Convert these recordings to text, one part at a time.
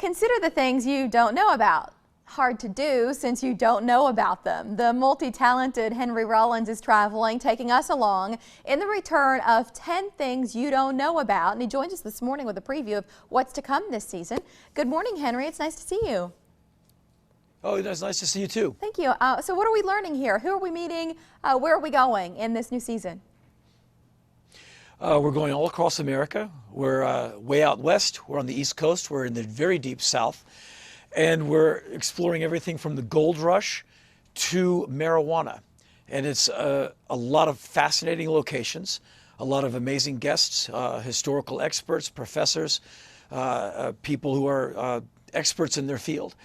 Consider the things you don't know about. Hard to do since you don't know about them. The multi-talented Henry Rollins is traveling, taking us along in the return of 10 things you don't know about. And he joins us this morning with a preview of what's to come this season. Good morning, Henry. It's nice to see you. Oh, it's nice to see you too. Thank you. So what are we learning here? Who are we meeting? Where are we going in this new season? We're going all across America. We're way out west. We're on the East Coast. We're in the very deep South. And we're exploring everything from the gold rush to marijuana. And it's a lot of fascinating locations, a lot of amazing guests, historical experts, professors, people who are experts in their field.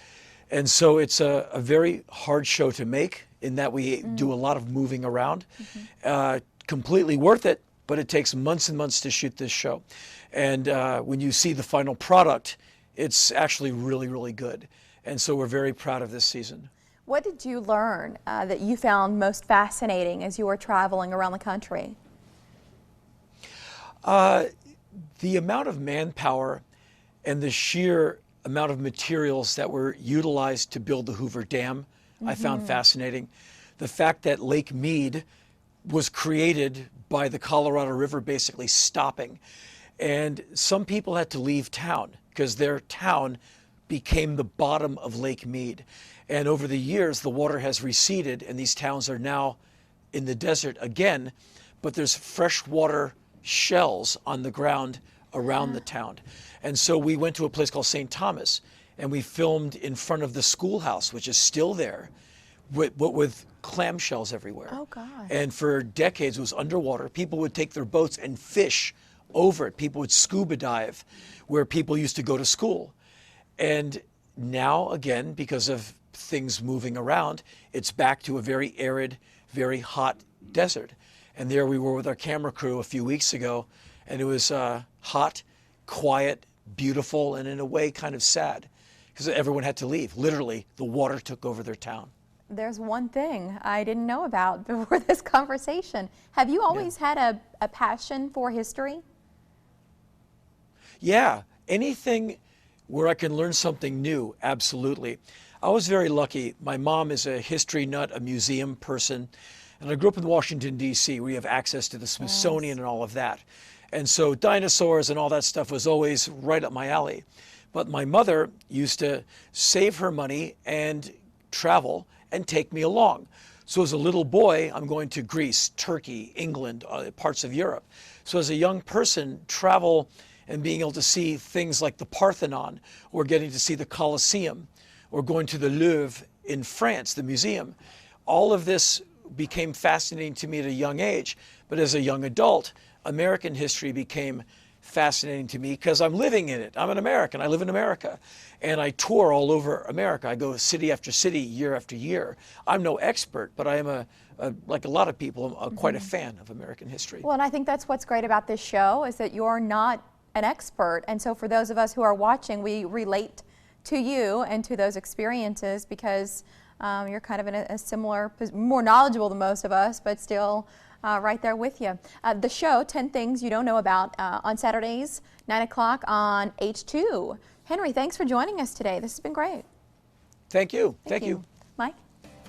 And so it's a very hard show to make in that we do a lot of moving around. Completely worth it, but it takes months and months to shoot this show. And when you see the final product, it's actually really, really good. And so we're very proud of this season. What did you learn that you found most fascinating as you were traveling around the country? The amount of manpower and the sheer amount of materials that were utilized to build the Hoover Dam, I found fascinating. The fact that Lake Mead was created by the Colorado River basically stopping. And some people had to leave town because their town became the bottom of Lake Mead. And over the years, the water has receded and these towns are now in the desert again, but there's freshwater shells on the ground around the town. And so we went to a place called St. Thomas and we filmed in front of the schoolhouse, which is still there, with clamshells everywhere. Oh, God. And for decades it was underwater. People would take their boats and fish over it. People would scuba dive where people used to go to school. And now, again, because of things moving around, it's back to a very arid, very hot desert. And there we were with our camera crew a few weeks ago, and it was hot, quiet, beautiful, and in a way kind of sad because everyone had to leave. Literally, the water took over their town. There's one thing I didn't know about before this conversation. Have you always had a passion for history? Yeah, anything where I can learn something new, absolutely. I was very lucky. My mom is a history nut, a museum person, and I grew up in Washington, D.C., where you have access to the Smithsonian and all of that. And so dinosaurs and all that stuff was always right up my alley. But my mother used to save her money and travel and take me along. So as a little boy, I'm going to Greece, Turkey, England, parts of Europe. So as a young person, travel and being able to see things like the Parthenon, or getting to see the Colosseum, or going to the Louvre in France, the museum. All of this became fascinating to me at a young age, but as a young adult, American history became fascinating to me because I'm living in it. I'm an American. I live in America. And I tour all over America. I go city after city, year after year. I'm no expert, but I am, like a lot of people, quite a fan of American history. Well, and I think that's what's great about this show is that you're not an expert. And so for those of us who are watching, we relate to you and to those experiences because you're kind of in a similar, more knowledgeable than most of us, but still right there with you. The show, 10 Things You Don't Know About, on Saturdays, 9 o'clock on H2. Henry, thanks for joining us today. This has been great. Thank you. Thank you.